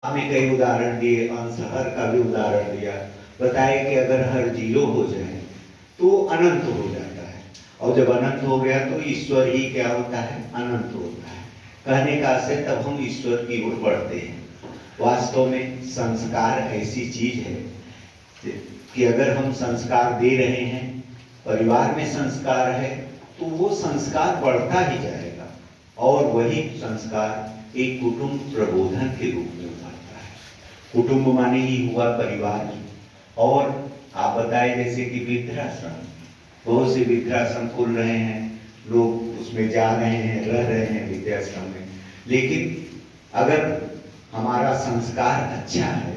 हमें कई उदाहरण दिए, शहर का भी उदाहरण दिया, बताए कि अगर हर जीरो हो जाए तो अनंत हो जाता है, और जब अनंत हो गया तो ईश्वर ही क्या होता है, अनंत होता है। कहने का से तब हम ईश्वर की ओर बढ़ते हैं। वास्तव में संस्कार ऐसी चीज है कि अगर हम संस्कार दे रहे हैं, परिवार में संस्कार है, तो वो संस्कार बढ़ता ही जाएगा, और वही संस्कार एक कुटुंब प्रबोधन के रूप में उभरता है। कुटुंब माने ही हुआ परिवार। और आप बताए जैसे कि वृद्धाश्रम, बहुत से वृद्धाश्रम खुल रहे हैं, लोग उसमें जा रहे हैं, रह रहे हैं वृद्धाश्रम में। लेकिन अगर हमारा संस्कार अच्छा है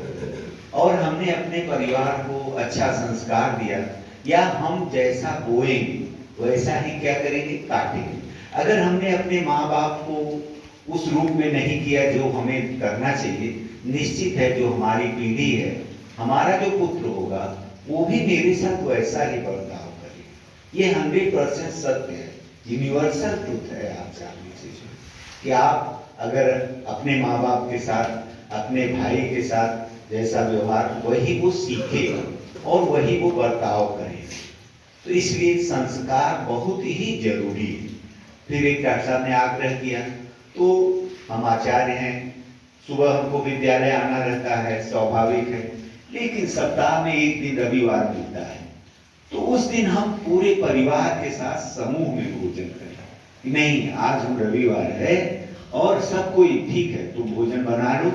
और हमने अपने परिवार को अच्छा संस्कार दिया, या हम जैसा बोएंगे वैसा ही क्या करेंगे, काटेंगे। अगर हमने अपने माँ बाप को उस रूप में नहीं किया जो हमें करना चाहिए, निश्चित है जो हमारी पीढ़ी है, हमारा जो पुत्र होगा, वो भी मेरे साथ वैसा ही बर्ताव करेगा। ये 100% सत्य है, यूनिवर्सल ट्रुथ है। आप जान लीजिए कि आप अगर अपने माँ बाप के साथ, अपने भाई के साथ जैसा व्यवहार, वही वो सीखेगा और वही वो बर्ताव करेगा। तो इसलिए संस्कार बहुत ही जरूरी है। फिर एक डॉक्टर साहब ने आग्रह किया, तो हम आचार्य हैं, सुबह हमको विद्यालय आना रहता है, स्वाभाविक है, लेकिन सप्ताह में एक दिन रविवार मिलता है, तो उस दिन हम पूरे परिवार के साथ समूह में भोजन करें। नहीं, आज हम रविवार है और सब कोई ठीक है, तुम भोजन बना लो,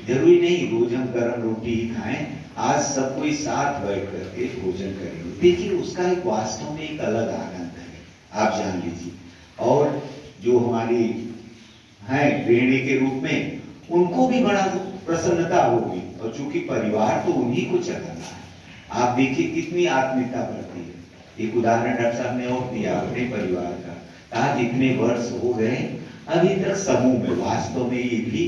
जरूरी नहीं रोज हम गरम रोटी ही खाएं, आज सब कोई साथ बैठ करके भोजन करेंगे। देखिए उसका एक वास्तव में एक अलग आनंद है, आप जान लीजिए। और जो हमारी हैं गृहिणी के रूप में, उनको भी बड़ा प्रसन्नता होगी, और चूंकि परिवार तो उन्हीं को चलाना है। आप देखिए कितनी आत्मीयता बढ़ती है। एक उदाहरण डॉक्टर साहब ने और दिया अपने परिवार का, कहा जितने वर्ष हो गए अभी तक समूह में, वास्तव में ये भी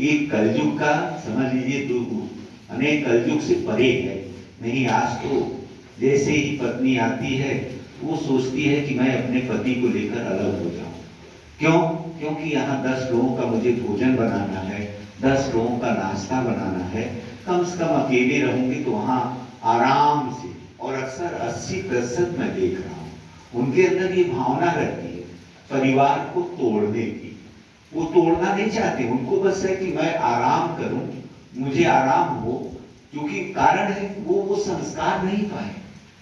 एक कलयुग का समझ लीजिए, तो अनेक कलयुग से परे है। नहीं, आज तो जैसे ही पत्नी आती है वो सोचती है कि मैं अपने पति को लेकर अलग हो जाऊं। क्यों? क्योंकि यहाँ 10 लोगों का मुझे भोजन बनाना है, 10 लोगों का नाश्ता बनाना है। कम से कम अकेले रहूंगी तो वहाँ आराम से, और अक्सर 80% मैं देख रहा हूँ उनके अंदर ये भावना रहती है परिवार को तोड़ने की। वो तोड़ना नहीं चाहते, उनको बस है कि मैं आराम करूं, मुझे आराम हो, क्योंकि कारण है वो संस्कार नहीं पाए।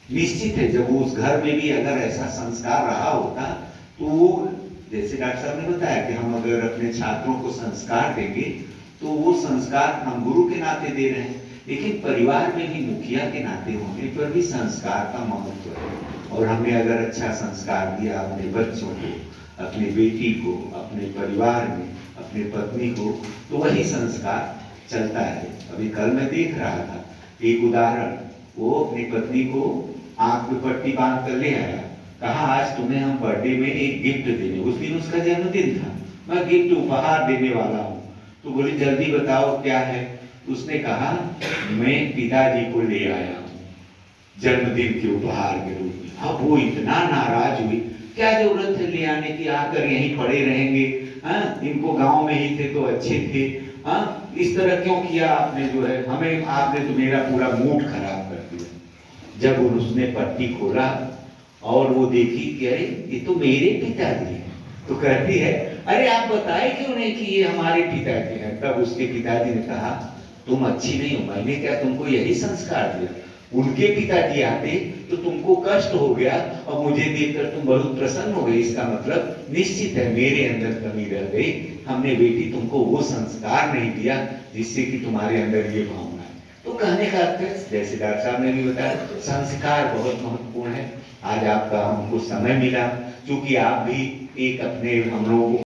निश्चित है जब वो उस घर में भी अगर ऐसा संस्कार रहा होता, तो वो, जैसे डॉक्टर साहब ने बताया कि हम अगर अपने छात्रों को संस्कार देंगे, तो वो संस्कार हम गुरु के नाते दे रहे हैं, लेकिन परिवार में भी मुखिया के नाते होने पर भी संस्कार का महत्व है। और हमने अगर अच्छा संस्कार दिया अपने बच्चों को, अपनी बेटी को, अपने परिवार में अपने पत्नी को, तो वही संस्कार चलता है। अभी कल मैं देख रहा था एक उदाहरण, वो अपनी पत्नी को आंख में पट्टी बांध कर ले आया, कहा आज तुम्हें हम बर्थडे में एक गिफ्ट देने, उस दिन उसका जन्मदिन था, मैं गिफ्ट उपहार देने वाला हूँ। तो बोली जल्दी बताओ क्या है। उसने कहा मैं पिताजी को ले आया हूँ जन्मदिन के उपहार के रूप में। अब वो इतना नाराज हुई, क्या जरूरत है ले आने की, आकर यहीं पड़े रहेंगे, इनको गांव में ही थे तो अच्छे थे, इस तरह क्यों किया आपने, जो है हमें, आपने तो मेरा पूरा मूड खराब कर दिया। जब उसने पट्टी खोला और वो देखी कि अरे ये तो मेरे पिताजी हैं, तो कहती है अरे आप बताए क्यों नहीं कि ये हमारे पिताजी हैं। तब उसके पिताजी ने कहा तुम अच्छी नहीं हो, मैंने क्या तुमको यही संस्कार दिया, उनके पिताजी आते तो तुमको कष्ट हो गया और मुझे देखकर तुम बहुत प्रसन्न हो गए, इसका मतलब निश्चित है मेरे अंदर कमी रह गई, हमने बेटी तुमको वो संस्कार नहीं दिया जिससे कि तुम्हारे अंदर ये भावना है। तो कहने का अर्थ है, जैसे डॉक्टर साहब ने भी बताया, संस्कार बहुत महत्वपूर्ण है। आज आपका हमको समय मिला, क्योंकि आप भी एक अपने हम लोगों को